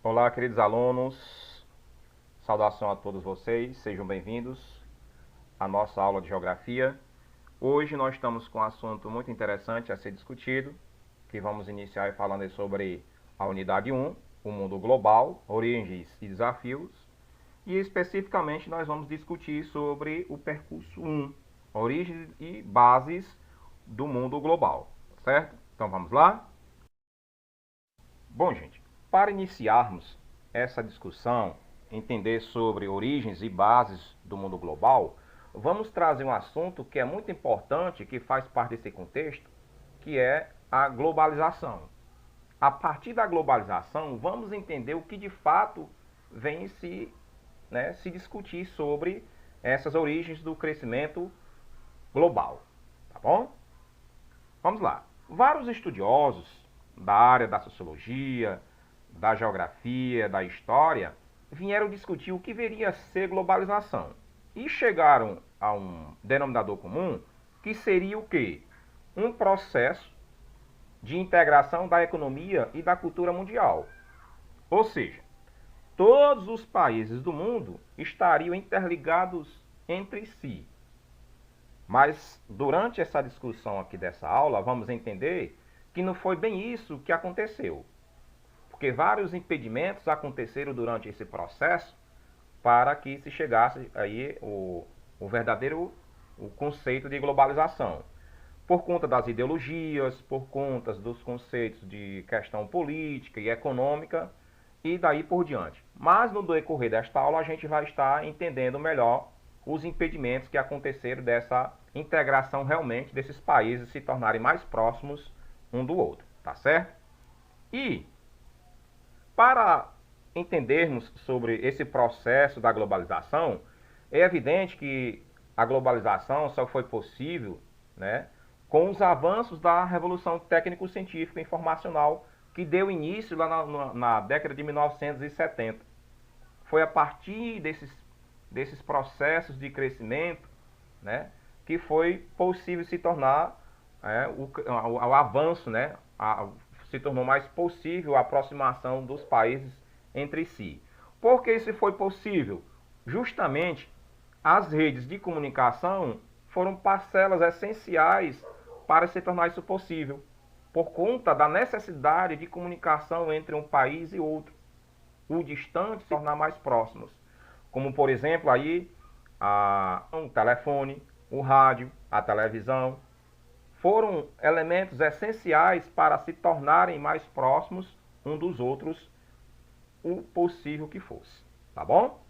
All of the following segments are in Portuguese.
Olá, queridos alunos, saudação a todos vocês, sejam bem-vindos à nossa aula de Geografia. Hoje nós estamos com um assunto muito interessante a ser discutido, que vamos iniciar falando sobre a unidade 1, o mundo global, origens e desafios, e especificamente nós vamos discutir sobre o percurso 1, origens e bases do mundo global, certo? Então vamos lá? Bom, gente, para iniciarmos essa discussão, entender sobre origens e bases do mundo global, vamos trazer um assunto que é muito importante, que faz parte desse contexto, que é a globalização. A partir da globalização, vamos entender o que de fato vem se discutir sobre essas origens do crescimento global. Tá bom? Vamos lá. Vários estudiosos da área da sociologia, da geografia, da história, vieram discutir o que viria a ser globalização. E chegaram a um denominador comum que seria o quê? Um processo de integração da economia e da cultura mundial. Ou seja, todos os países do mundo estariam interligados entre si. Mas durante essa discussão aqui dessa aula, vamos entender que não foi bem isso que aconteceu. Porque vários impedimentos aconteceram durante esse processo para que se chegasse aí o verdadeiro o conceito de globalização. Por conta das ideologias, por conta dos conceitos de questão política e econômica e daí por diante. Mas no decorrer desta aula a gente vai estar entendendo melhor os impedimentos que aconteceram dessa integração realmente desses países se tornarem mais próximos um do outro, tá certo? E para entendermos sobre esse processo da globalização, é evidente que a globalização só foi possível, né, com os avanços da revolução técnico-científica e informacional que deu início lá na década de 1970. Foi a partir desses processos de crescimento, né, que foi possível se tornar o avanço, né, se tornou mais possível a aproximação dos países entre si. Por que isso foi possível? Justamente as redes de comunicação foram parcelas essenciais para se tornar isso possível, por conta da necessidade de comunicação entre um país e outro, o distante se tornar mais próximos, como por exemplo aí um telefone, o rádio, a televisão, foram elementos essenciais para se tornarem mais próximos um dos outros, o possível que fosse. Tá bom?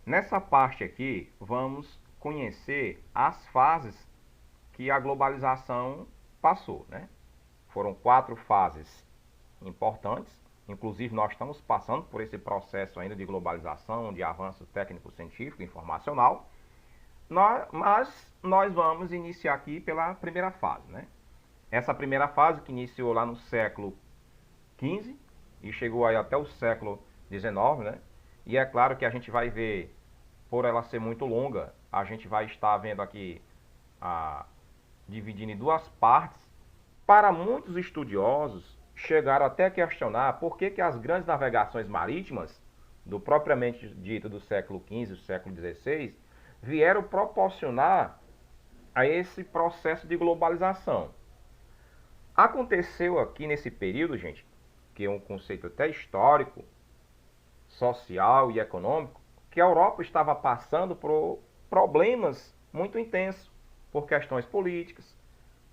Nessa parte aqui, vamos conhecer as fases que a globalização passou, né? Foram 4 fases importantes, inclusive nós estamos passando por esse processo ainda de globalização, de avanço técnico-científico, informacional, mas nós vamos iniciar aqui pela primeira fase, né? Essa primeira fase que iniciou lá no século XV e chegou aí até o século XIX, né? E é claro que a gente vai ver, por ela ser muito longa, a gente vai estar vendo aqui dividindo em duas partes. Para muitos estudiosos, chegaram até a questionar por que as grandes navegações marítimas, do propriamente dito do século XV e século XVI, vieram proporcionar a esse processo de globalização. Aconteceu aqui nesse período, gente, que é um conceito até histórico, social e econômico, que a Europa estava passando por problemas muito intensos, por questões políticas,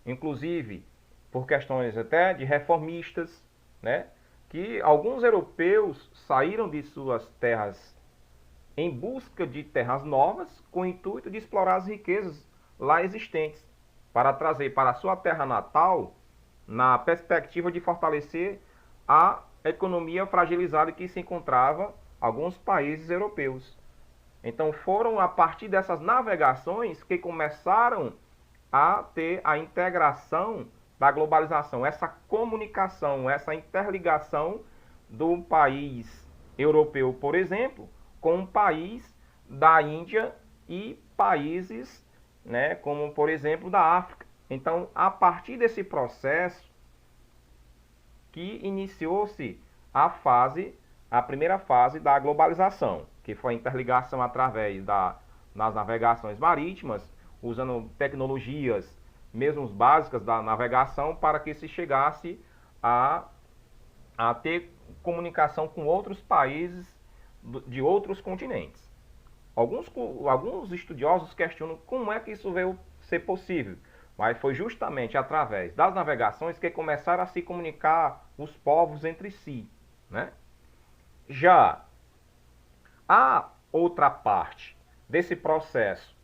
inclusive por questões até de reformistas, né? Que alguns europeus saíram de suas terras em busca de terras novas, com o intuito de explorar as riquezas lá existentes, para trazer para a sua terra natal, na perspectiva de fortalecer a economia fragilizada que se encontrava alguns países europeus. Então foram a partir dessas navegações que começaram a ter a integração da globalização, essa comunicação, essa interligação do país europeu, por exemplo, com um país da Índia e países, né, como por exemplo da África. Então, a partir desse processo que iniciou-se a primeira fase da globalização, que foi a interligação através das navegações marítimas, usando tecnologias mesmo básicas da navegação para que se chegasse a ter comunicação com outros países de outros continentes. Alguns estudiosos questionam como é que isso veio ser possível, mas foi justamente através das navegações que começaram a se comunicar os povos entre si, né? Já a outra parte desse processo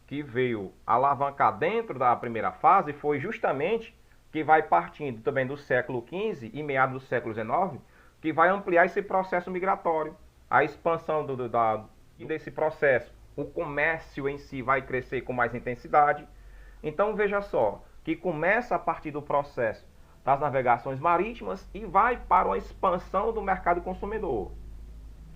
que veio alavancar dentro da primeira fase foi justamente que vai partindo também do século XV e meados do século XIX, que vai ampliar esse processo migratório, a expansão desse processo. O comércio em si vai crescer com mais intensidade. Então veja só, que começa a partir do processo das navegações marítimas e vai para uma expansão do mercado consumidor.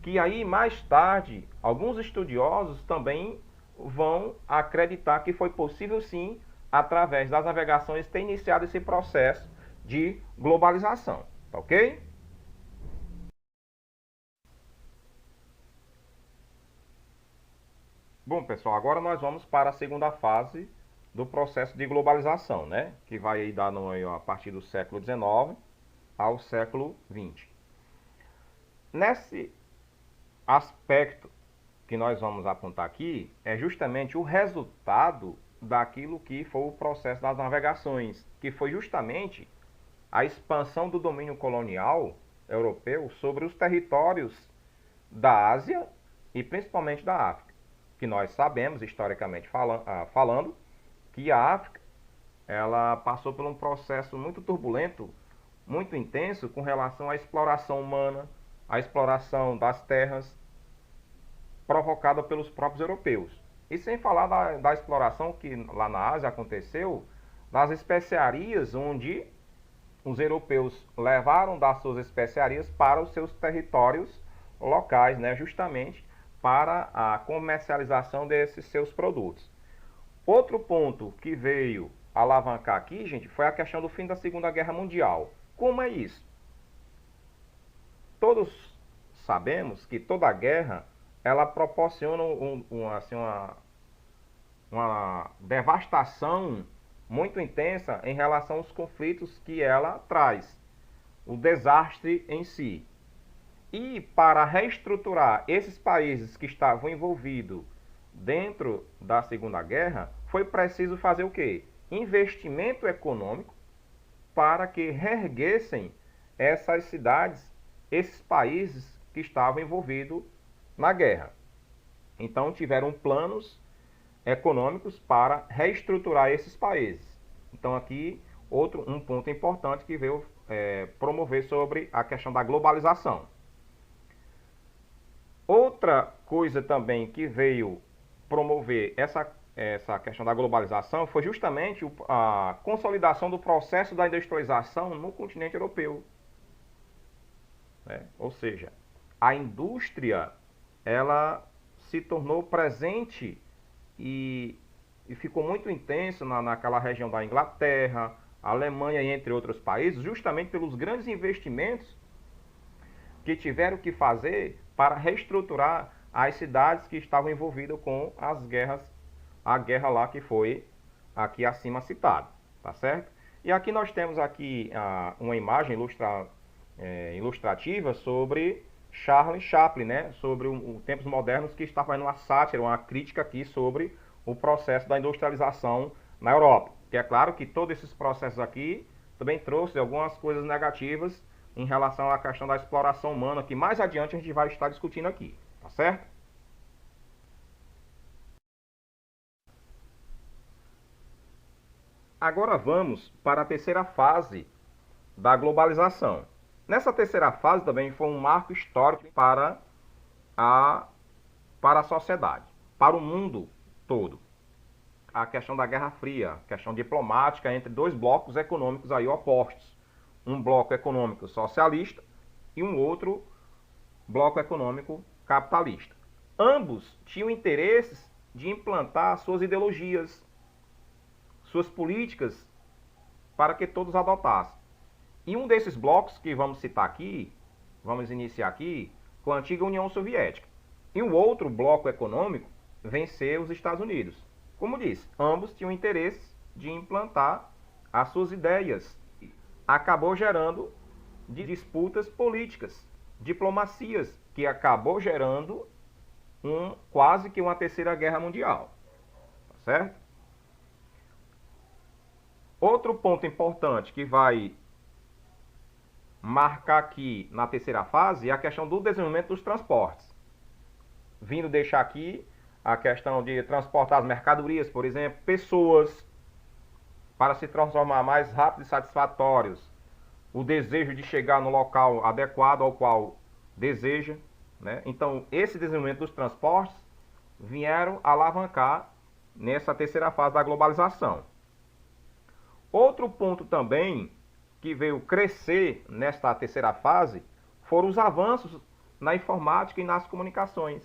Que aí mais tarde, alguns estudiosos também vão acreditar que foi possível sim, através das navegações, ter iniciado esse processo de globalização, tá ok? Bom, pessoal, agora nós vamos para a segunda fase do processo de globalização, né? Que vai aí dar a partir do século XIX ao século XX. Nesse aspecto que nós vamos apontar aqui, é justamente o resultado daquilo que foi o processo das navegações, que foi justamente a expansão do domínio colonial europeu sobre os territórios da Ásia e principalmente da África. Que nós sabemos, historicamente falando, que a África ela passou por um processo muito turbulento, muito intenso com relação à exploração humana, à exploração das terras provocada pelos próprios europeus. E sem falar da exploração que lá na Ásia aconteceu, das especiarias, onde os europeus levaram das suas especiarias para os seus territórios locais, né, justamente para a comercialização desses seus produtos. Outro ponto que veio alavancar aqui, gente, foi a questão do fim da Segunda Guerra Mundial. Como é isso? Todos sabemos que toda guerra ela proporciona uma devastação muito intensa em relação aos conflitos que ela traz, o desastre em si. E para reestruturar esses países que estavam envolvidos dentro da Segunda Guerra, foi preciso fazer o quê? Investimento econômico para que reerguessem essas cidades, esses países que estavam envolvidos na guerra. Então tiveram planos econômicos para reestruturar esses países. Então aqui um ponto importante que veio promover sobre a questão da globalização. Outra coisa também que veio promover essa questão da globalização foi justamente a consolidação do processo da industrialização no continente europeu. Ou seja, a indústria ela se tornou presente e ficou muito intensa naquela região da Inglaterra, Alemanha e entre outros países, justamente pelos grandes investimentos que tiveram que fazer para reestruturar as cidades que estavam envolvidas com a guerra lá que foi aqui acima citada, tá certo? E aqui nós temos aqui uma imagem ilustrativa sobre Charles Chaplin, né? Sobre os tempos modernos, que está fazendo uma sátira, uma crítica aqui sobre o processo da industrialização na Europa. Que é claro que todos esses processos aqui também trouxe algumas coisas negativas em relação à questão da exploração humana, que mais adiante a gente vai estar discutindo aqui, tá certo? Agora vamos para a terceira fase da globalização. Nessa terceira fase também foi um marco histórico para a sociedade, para o mundo todo. A questão da Guerra Fria, a questão diplomática entre dois blocos econômicos aí opostos. Um bloco econômico socialista e um outro bloco econômico capitalista. Ambos tinham interesses de implantar suas ideologias, suas políticas, para que todos adotassem. E um desses blocos que vamos citar aqui, vamos iniciar aqui, com a antiga União Soviética. E o outro bloco econômico venceu os Estados Unidos. Como disse, ambos tinham interesse de implantar as suas ideias. Acabou gerando disputas políticas, diplomacias, que acabou gerando quase que uma terceira guerra mundial. Tá certo? Outro ponto importante que vai marcar aqui na terceira fase é a questão do desenvolvimento dos transportes. Vindo deixar aqui a questão de transportar as mercadorias, por exemplo, pessoas, para se transformar mais rápido e satisfatórios, o desejo de chegar no local adequado ao qual deseja, né? Então, esse desenvolvimento dos transportes vieram alavancar nessa terceira fase da globalização. Outro ponto também que veio crescer nesta terceira fase foram os avanços na informática e nas comunicações.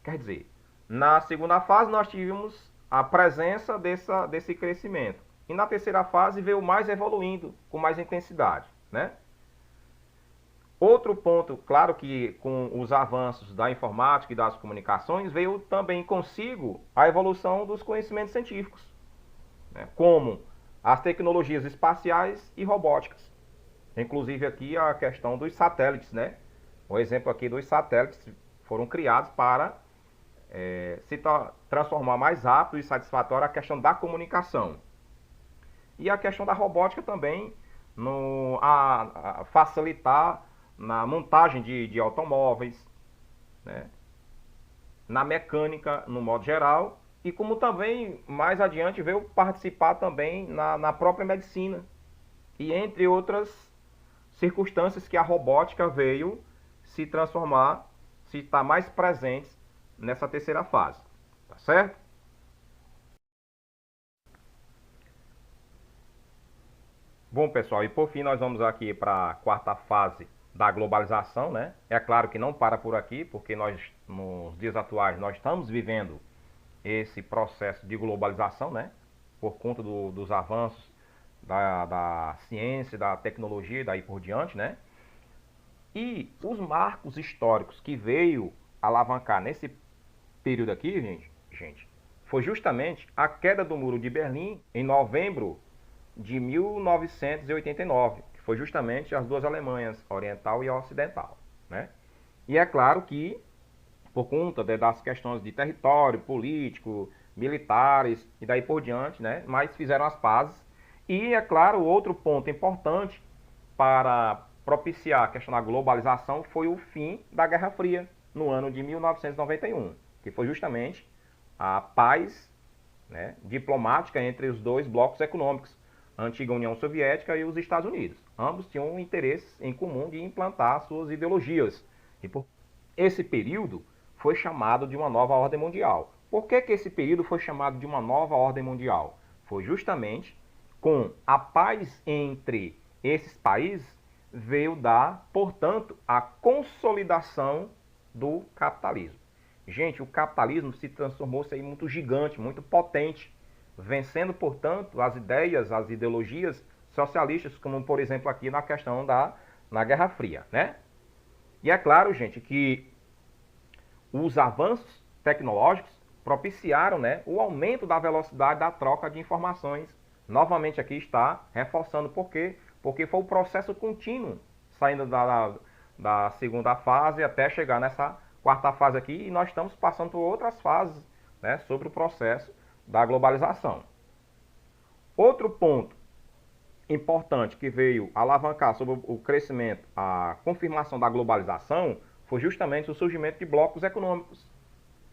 Quer dizer, na segunda fase nós tivemos a presença desse crescimento. E na terceira fase veio mais evoluindo, com mais intensidade, né? Outro ponto, claro que com os avanços da informática e das comunicações, veio também consigo a evolução dos conhecimentos científicos, né? Como as tecnologias espaciais e robóticas. Inclusive aqui a questão dos satélites, né? O exemplo aqui dos satélites foram criados para se transformar mais rápido e satisfatório a questão da comunicação. E a questão da robótica também, a facilitar na montagem de automóveis, né? Na mecânica, no modo geral, e como também, mais adiante, veio participar também na própria medicina. E entre outras circunstâncias que a robótica veio se transformar, se estar mais presente nessa terceira fase. Tá certo? Bom, pessoal, e por fim nós vamos aqui para a quarta fase da globalização, né? É claro que não para por aqui, porque nós, nos dias atuais, nós estamos vivendo esse processo de globalização, né? Por conta dos avanços da ciência, da tecnologia e daí por diante, né? E os marcos históricos que veio alavancar nesse período aqui, gente, foi justamente a queda do Muro de Berlim em novembro de 1989, que foi justamente as duas Alemanhas, oriental e ocidental, né? E é claro que por conta das questões de território, político, militares e daí por diante, né? Mas fizeram as pazes. E, é claro, outro ponto importante para propiciar a questão da globalização foi o fim da Guerra Fria, no ano de 1991, que foi justamente a paz, né, diplomática entre os dois blocos econômicos, a antiga União Soviética e os Estados Unidos. Ambos tinham um interesse em comum de implantar suas ideologias. E por esse período foi chamado de uma nova ordem mundial. Por que esse período foi chamado de uma nova ordem mundial? Foi justamente com a paz entre esses países veio dar, portanto, a consolidação do capitalismo. Gente, o capitalismo se transformou-se aí muito gigante, muito potente, vencendo, portanto, as ideias, as ideologias socialistas, como, por exemplo, aqui na questão na Guerra Fria, né? E é claro, gente, que os avanços tecnológicos propiciaram, né, o aumento da velocidade da troca de informações. Novamente aqui está reforçando por quê? Porque foi o processo contínuo, saindo da segunda fase até chegar nessa quarta fase aqui, e nós estamos passando por outras fases, né, sobre o processo da globalização. Outro ponto importante que veio alavancar sobre o crescimento, a confirmação da globalização, foi justamente o surgimento de blocos econômicos,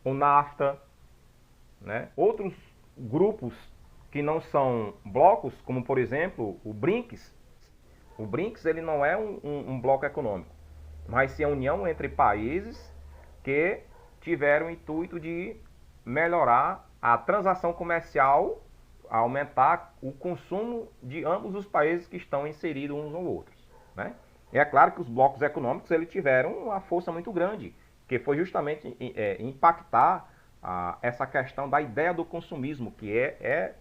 o NAFTA, né? Outros grupos que não são blocos, como por exemplo o BRICS. O BRICS ele não é um bloco econômico, mas sim a união entre países que tiveram o intuito de melhorar a transação comercial, aumentar o consumo de ambos os países que estão inseridos uns ou outros, né? E é claro que os blocos econômicos eles tiveram uma força muito grande, que foi justamente impactar essa questão da ideia do consumismo, que é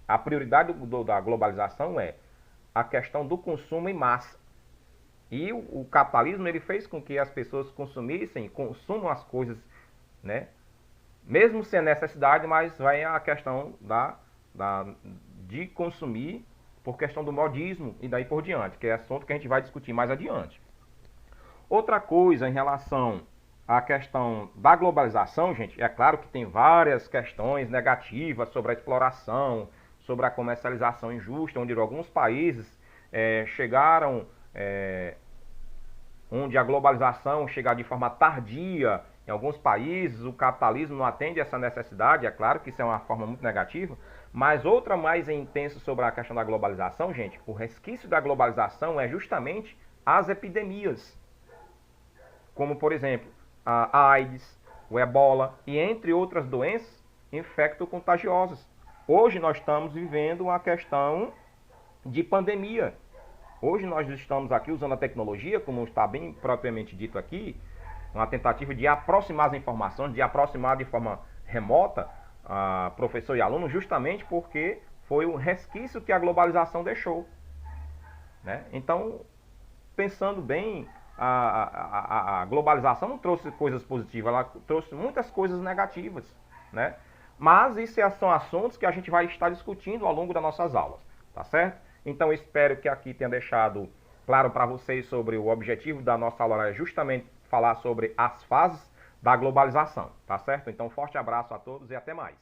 a prioridade da globalização é a questão do consumo em massa. E o capitalismo ele fez com que as pessoas consumam as coisas, né? Mesmo sem necessidade, mas vai a questão de consumir por questão do modismo e daí por diante, que é assunto que a gente vai discutir mais adiante. Outra coisa em relação à questão da globalização, gente, é claro que tem várias questões negativas sobre a exploração, sobre a comercialização injusta, onde alguns países chegaram, onde a globalização chega de forma tardia. Em alguns países o capitalismo não atende essa necessidade, é claro que isso é uma forma muito negativa, mas outra mais intensa sobre a questão da globalização, gente, o resquício da globalização é justamente as epidemias, como por exemplo a AIDS, o ebola e entre outras doenças infecto-contagiosas. Hoje nós estamos vivendo uma questão de pandemia. Hoje nós estamos aqui usando a tecnologia, como está bem propriamente dito aqui, uma tentativa de aproximar as informações, de aproximar de forma remota professor e aluno, justamente porque foi o resquício que a globalização deixou, né? Então, pensando bem, a globalização não trouxe coisas positivas, ela trouxe muitas coisas negativas, né? Mas isso são assuntos que a gente vai estar discutindo ao longo das nossas aulas, tá certo? Então, espero que aqui tenha deixado claro para vocês sobre o objetivo da nossa aula, é justamente falar sobre as fases da globalização, tá certo? Então, forte abraço a todos e até mais.